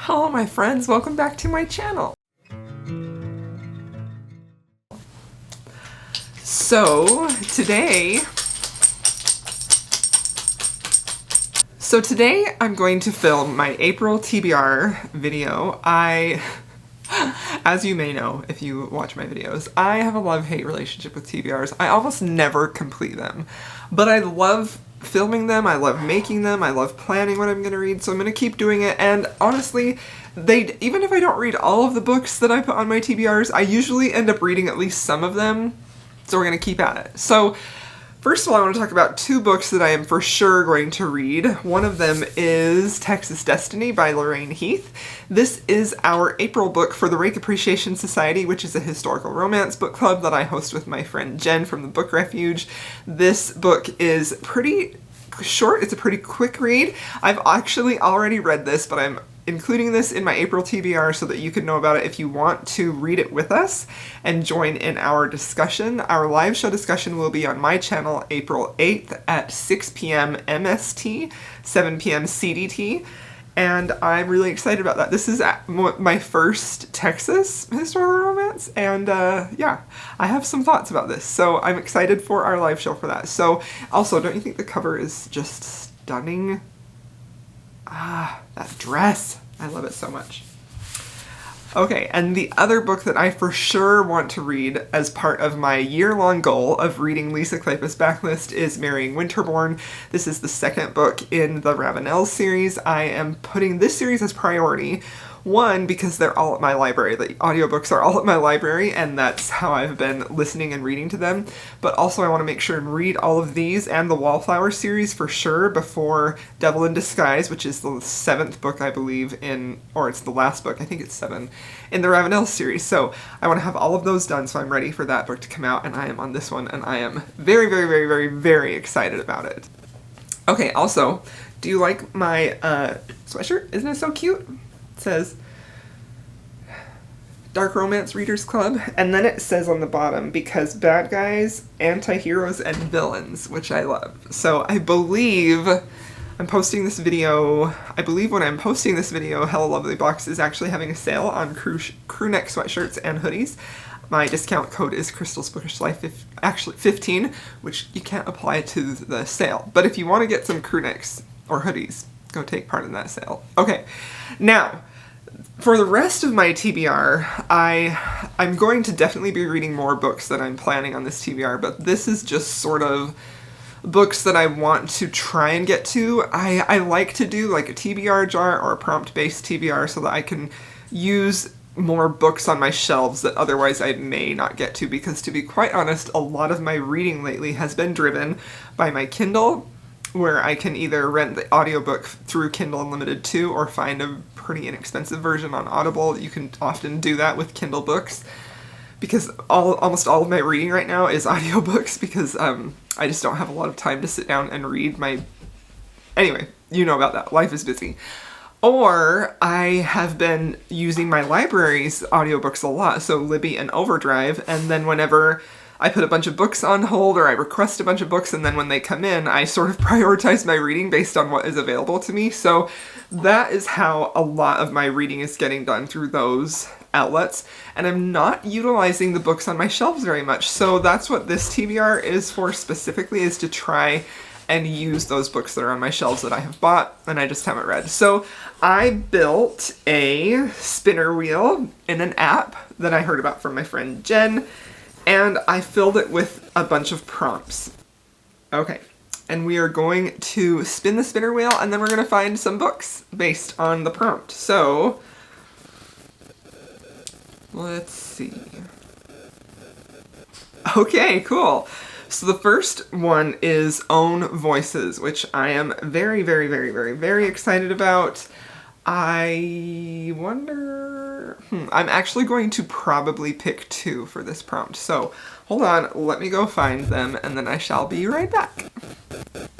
Hello my friends, welcome back to my channel. So today I'm going to film my April TBR video. As you may know if you watch my videos, I have a love-hate relationship with TBRs. I almost never complete them, but I love filming them, I love making them, I love planning what I'm going to read, so I'm going to keep doing it. And honestly, even if I don't read all of the books that I put on my TBRs, I usually end up reading at least some of them, so we're going to keep at it. So first of all, I want to talk about two books that I am for sure going to read. One of them is Texas Destiny by Lorraine Heath. This is our April book for the Rake Appreciation Society, which is a historical romance book club that I host with my friend Jen from the Book Refuge. This book is pretty short. It's a pretty quick read. I've actually already read this, but I'm including this in my April TBR so that you can know about it if you want to read it with us and join in our discussion. Our live show discussion will be on my channel April 8th at 6 p.m. MST, 7 p.m. CDT, and I'm really excited about that. This is my first Texas historical romance, and yeah, I have some thoughts about this, so I'm excited for our live show for that. So also, don't you think the cover is just stunning? Ah, that dress. I love it so much. Okay, and the other book that I for sure want to read as part of my year-long goal of reading Lisa Kleypas' backlist is Marrying Winterbourne. This is the second book in the Ravenel series. I am putting this series as priority. One, because they're all at my library. The audiobooks are all at my library, and that's how I've been listening and reading to them. But also I want to make sure and read all of these and the Wallflower series for sure before Devil in Disguise, which is the 7th book, I believe, or it's the last book, I think it's 7, in the Ravenel series. So I want to have all of those done, so I'm ready for that book to come out, and I am on this one, and I am very, very, very, very, very excited about it. Okay, also, do you like my sweatshirt? Isn't it so cute? It says Dark Romance Readers Club, and then it says on the bottom, because bad guys, anti-heroes, and villains, which I love. So I believe I'm posting this video, when I'm posting this video, Hello Lovely Box is actually having a sale on crew neck sweatshirts and hoodies. My discount code is Crystal's Bookish Life, actually 15, which you can't apply to the sale. But if you want to get some crew necks or hoodies, go take part in that sale. Okay, now, for the rest of my TBR, I'm going to definitely be reading more books that I'm planning on this TBR, but this is just sort of books that I want to try and get to. I like to do like a TBR jar or a prompt-based TBR so that I can use more books on my shelves that otherwise I may not get to, because to be quite honest, a lot of my reading lately has been driven by my Kindle, where I can either rent the audiobook through Kindle Unlimited 2 or find a pretty inexpensive version on Audible. You can often do that with Kindle books, because almost all of my reading right now is audiobooks, because I just don't have a lot of time to sit down and read my... Anyway, you know about that. Life is busy. Or I have been using my library's audiobooks a lot, so Libby and Overdrive, and then whenever I put a bunch of books on hold or I request a bunch of books, and then when they come in, I sort of prioritize my reading based on what is available to me. So that is how a lot of my reading is getting done, through those outlets. And I'm not utilizing the books on my shelves very much. So that's what this TBR is for specifically, is to try and use those books that are on my shelves that I have bought and I just haven't read. So I built a spinner wheel in an app that I heard about from my friend Jen, and I filled it with a bunch of prompts. Okay, and we are going to spin the spinner wheel, and then we're going to find some books based on the prompt. So, let's see. Okay, cool. So the first one is Own Voices, which I am very, very, very, very, very excited about. I wonder... I'm actually going to probably pick 2 for this prompt. So, hold on, let me go find them, and then I shall be right back.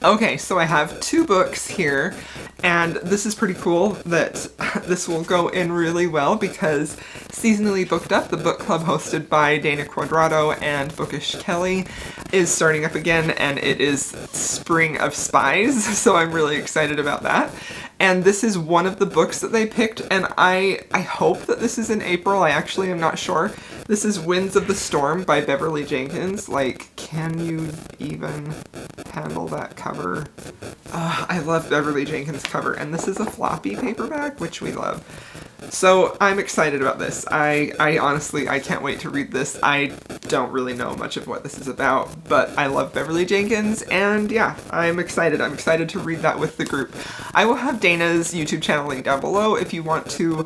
Okay, so I have 2 books here, and this is pretty cool that this will go in really well, because Seasonally Booked Up, the book club hosted by Dana Quadrado and Bookish Kelly, is starting up again, and it is Spring of Spies, so I'm really excited about that. And this is one of the books that they picked, and I hope that this is in April. I actually am not sure. This is Winds of the Storm by Beverly Jenkins. Like, can you even handle that cover? I love Beverly Jenkins' cover, and this is a floppy paperback, which we love. So I'm excited about this. I honestly, I can't wait to read this. I don't really know much of what this is about, but I love Beverly Jenkins, and yeah, I'm excited. I'm excited to read that with the group. I will have Dana's YouTube channel linked down below if you want to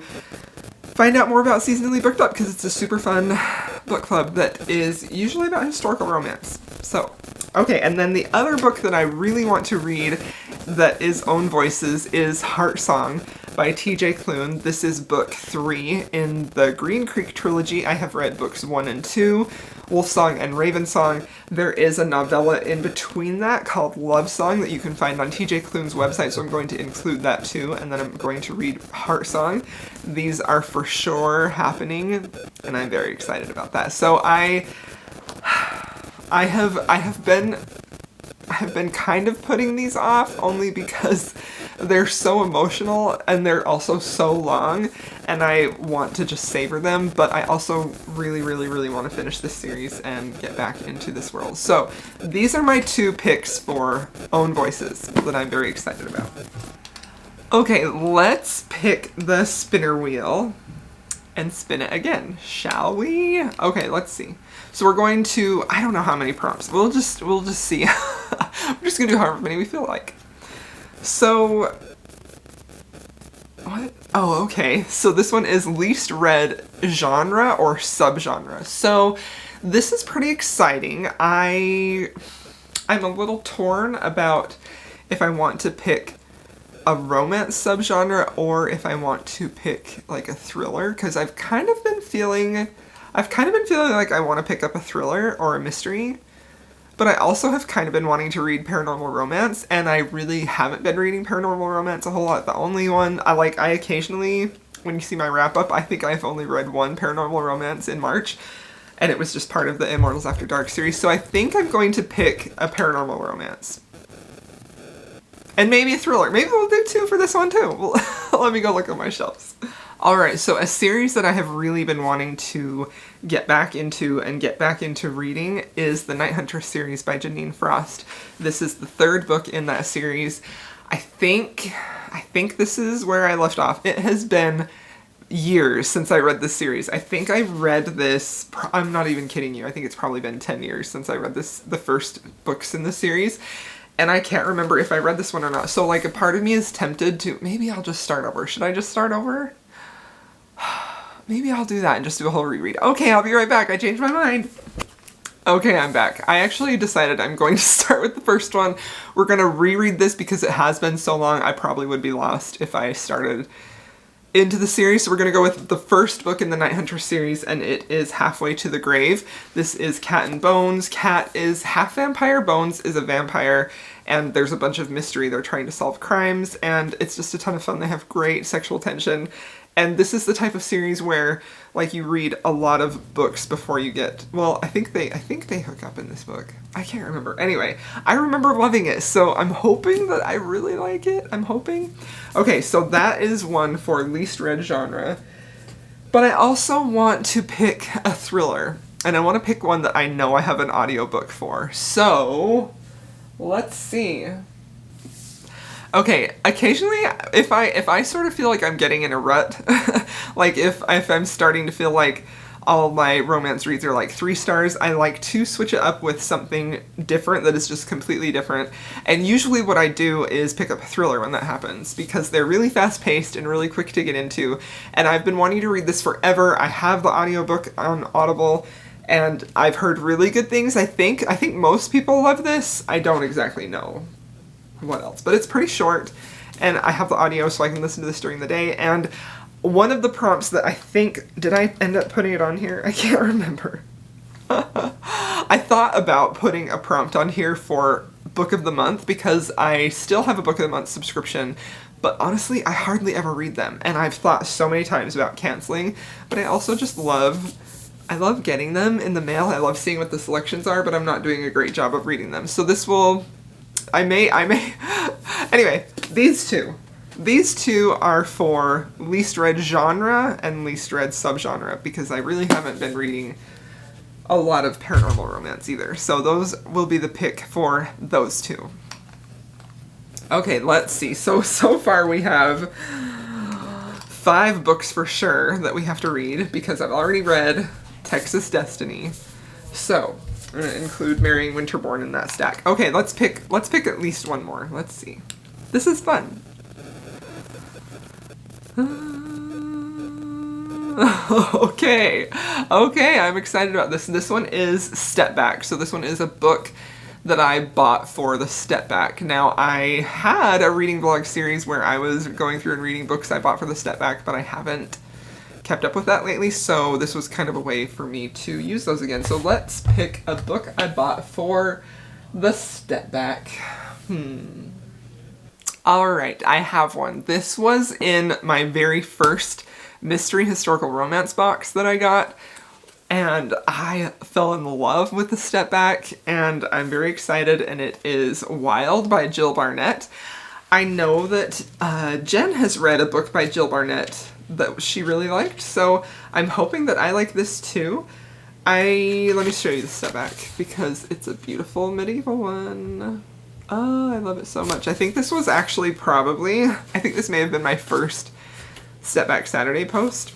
find out more about Seasonally Booked Up, because it's a super fun book club that is usually about historical romance. So, okay, and then the other book that I really want to read that is Own Voices is Heart Song by T.J. Klune. This is book 3 in the Green Creek trilogy. I have read books 1 and 2, Wolf Song and Raven Song. There is a novella in between that called Love Song that you can find on T.J. Klune's website, so I'm going to include that too, and then I'm going to read Heart Song. These are for sure happening, and I'm very excited about that. So I have been kind of putting these off only because they're so emotional and they're also so long, and I want to just savor them, but I also really want to finish this series and get back into this world. So these are my 2 picks for Own Voices that I'm very excited about. Okay, let's pick the spinner wheel and spin it again, shall we? Okay, let's see. So we're going to, I don't know how many prompts. We'll just see. We're just gonna do however many we feel like. So, what? Oh, okay. So this one is least read genre or subgenre. So this is pretty exciting. I'm a little torn about if I want to pick a romance subgenre or if I want to pick like a thriller, because I've kind of been feeling like I want to pick up a thriller or a mystery, but I also have kind of been wanting to read paranormal romance, and I really haven't been reading paranormal romance a whole lot. The only one I occasionally, when you see my wrap up, I think I've only read one paranormal romance in March, and it was just part of the Immortals After Dark series, so I think I'm going to pick a paranormal romance. And maybe a thriller. Maybe we'll do 2 for this one too. Let me go look at my shelves. Alright, so a series that I have really been wanting to get back into reading is the Night Hunter series by Janine Frost. This is the 3rd book in that series. I think this is where I left off. It has been years since I read this series. I think I read this, I'm not even kidding you, I think it's probably been 10 years since I read the first books in the series. And I can't remember if I read this one or not. So like a part of me is tempted to, maybe I'll just start over. Should I just start over? Maybe I'll do that and just do a whole reread. Okay, I'll be right back. I changed my mind. Okay, I'm back. I actually decided I'm going to start with the first one. We're going to reread this because it has been so long. I probably would be lost if I started into the series. So we're going to go with the first book in the Night Hunter series, and it is Halfway to the Grave. This is Cat and Bones. Cat is half vampire, Bones is a vampire, and there's a bunch of mystery. They're trying to solve crimes, and it's just a ton of fun. They have great sexual tension. And this is the type of series where, like, you read a lot of books before you get, well, I think they hook up in this book. I can't remember. Anyway, I remember loving it, so I'm hoping that I really like it. I'm hoping. Okay, so that is one for least read genre. But I also want to pick a thriller, and I want to pick one that I know I have an audiobook for. So, let's see. Okay, occasionally, if I sort of feel like I'm getting in a rut, like if I'm starting to feel like all my romance reads are like 3 stars, I like to switch it up with something different that is just completely different. And usually what I do is pick up a thriller when that happens, because they're really fast-paced and really quick to get into, and I've been wanting to read this forever. I have the audiobook on Audible, and I've heard really good things. I think most people love this. I don't exactly know what else, but it's pretty short, and I have the audio so I can listen to this during the day. And one of the prompts that I think, did I end up putting it on here? I can't remember. I thought about putting a prompt on here for Book of the Month because I still have a Book of the Month subscription, but honestly I hardly ever read them, and I've thought so many times about canceling, but I also just love getting them in the mail. I love seeing what the selections are, but I'm not doing a great job of reading them. So this will, I may, anyway, these two. These two are for least read genre and least read subgenre, because I really haven't been reading a lot of paranormal romance either. So those will be the pick for those two. Okay, let's see. So far we have 5 books for sure that we have to read, because I've already read Texas Destiny. So I'm gonna include Marrying Winterbourne in that stack. Okay, let's pick at least one more. Let's see. This is fun. Okay, I'm excited about this. This one is Step Back. So this one is a book that I bought for the Step Back. Now, I had a reading vlog series where I was going through and reading books I bought for the Step Back, but I haven't kept up with that lately, so this was kind of a way for me to use those again. So let's pick a book I bought for the Step Back. Alright, I have one. This was in my very first mystery historical romance box that I got, and I fell in love with the Step Back, and I'm very excited, and it is Wild by Jill Barnett. I know that Jen has read a book by Jill Barnett that she really liked, so I'm hoping that I like this too. Let me show you the Step Back, because it's a beautiful medieval one. Oh, I love it so much. I think this was actually I think this may have been my first Step Back Saturday post.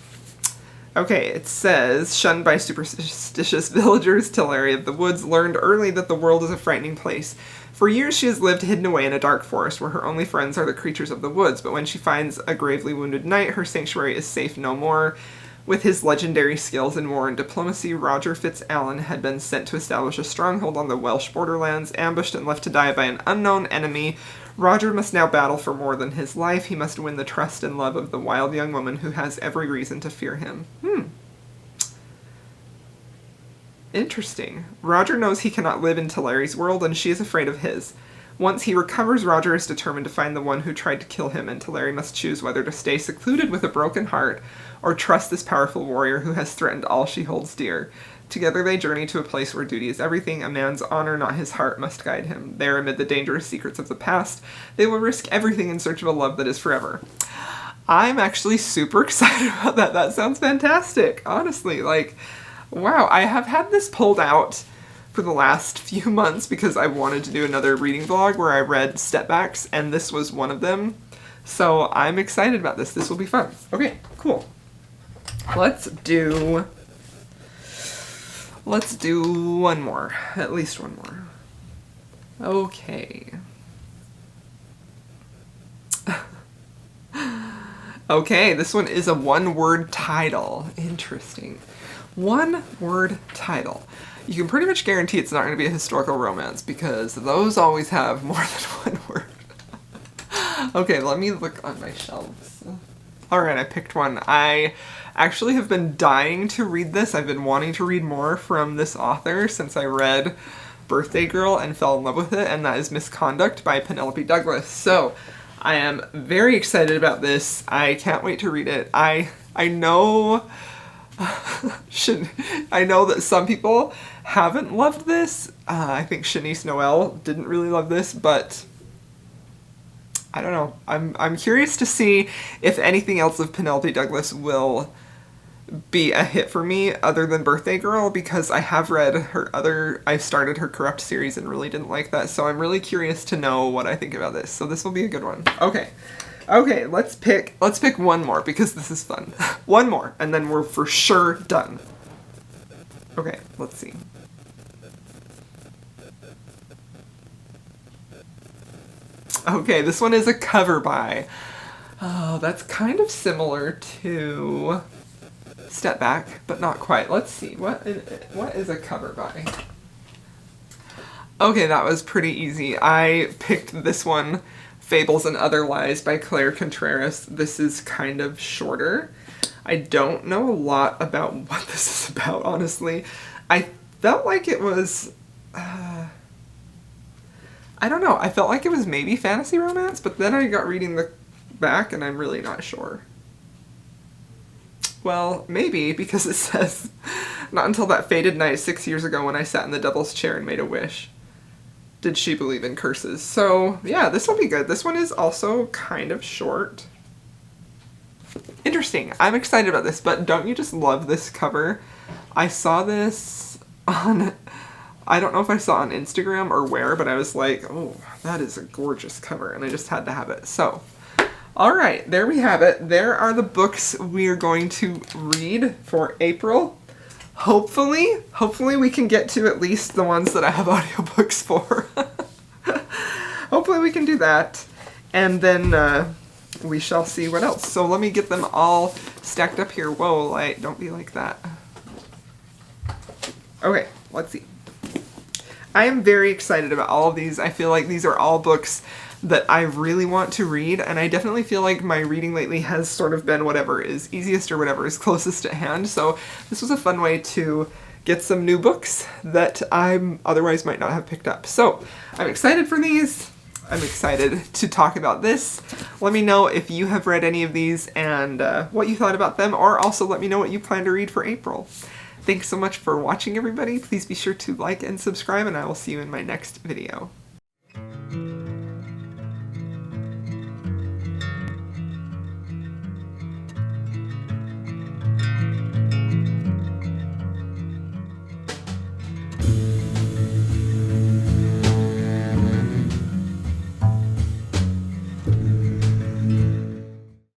Okay, it says, shunned by superstitious villagers, Tillary of the Woods learned early that the world is a frightening place. For years she has lived hidden away in a dark forest where her only friends are the creatures of the woods, but when she finds a gravely wounded knight, her sanctuary is safe no more. With his legendary skills in war and diplomacy, Roger FitzAlan had been sent to establish a stronghold on the Welsh borderlands. Ambushed and left to die by an unknown enemy, Roger must now battle for more than his life. He must win the trust and love of the wild young woman who has every reason to fear him. Interesting. Roger knows he cannot live in Tillary's world, and she is afraid of his. Once he recovers, Roger is determined to find the one who tried to kill him, and Tillary must choose whether to stay secluded with a broken heart or trust this powerful warrior who has threatened all she holds dear. Together they journey to a place where duty is everything. A man's honor, not his heart, must guide him. There, amid the dangerous secrets of the past, they will risk everything in search of a love that is forever. I'm actually super excited about that. That sounds fantastic. Honestly, wow, I have had this pulled out for the last few months because I wanted to do another reading vlog where I read Step Backs, and this was one of them. So I'm excited about this. This will be fun. Okay, cool. Let's do one more. At least one more. Okay. Okay, this one is a one-word title. Interesting. One-word title. You can pretty much guarantee it's not going to be a historical romance because those always have more than one word. Okay, let me look on my shelves. Alright, I picked one. I actually have been dying to read this. I've been wanting to read more from this author since I read Birthday Girl and fell in love with it, and that is Misconduct by Penelope Douglas. So, I am very excited about this. I can't wait to read it. I know I know that some people haven't loved this. I think Shanice Noel didn't really love this, but I don't know. I'm curious to see if anything else of Penelope Douglas will be a hit for me other than Birthday Girl, because I have read I started her Corrupt series and really didn't like that, so I'm really curious to know what I think about this. So this will be a good one. Okay, let's pick one more because this is fun. One more, and then we're for sure done. Okay, let's see. Okay, this one is a cover by. Oh, that's kind of similar to Step Back, but not quite. Let's see. What is a cover by? Okay, that was pretty easy. I picked this one, Fables and Other Lies by Claire Contreras. This is kind of shorter. I don't know a lot about what this is about, honestly. I felt like it was, I don't know, I felt like it was maybe fantasy romance, but then I got reading the back and I'm really not sure. Well, maybe, because it says, not until that fated night 6 years ago when I sat in the devil's chair and made a wish. did she believe in curses. So yeah, this will be good. This one is also kind of short. Interesting. I'm excited about this, but don't you just love this cover? I saw this on, I don't know if I saw it on Instagram or where, but I was like, oh, that is a gorgeous cover, and I just had to have it. So, all right, there we have it. There are the books we are going to read for April. Hopefully we can get to at least the ones that I have audiobooks for. Hopefully we can do that. And then we shall see what else. So let me get them all stacked up here. Whoa, light, don't be like that. Okay, let's see. I am very excited about all of these. I feel like these are all books that I really want to read, and I definitely feel like my reading lately has sort of been whatever is easiest or whatever is closest at hand, so this was a fun way to get some new books that I otherwise might not have picked up. So I'm excited for these. I'm excited to talk about this. Let me know if you have read any of these and what you thought about them, or also let me know what you plan to read for April. Thanks so much for watching, everybody. Please be sure to like and subscribe, and I will see you in my next video.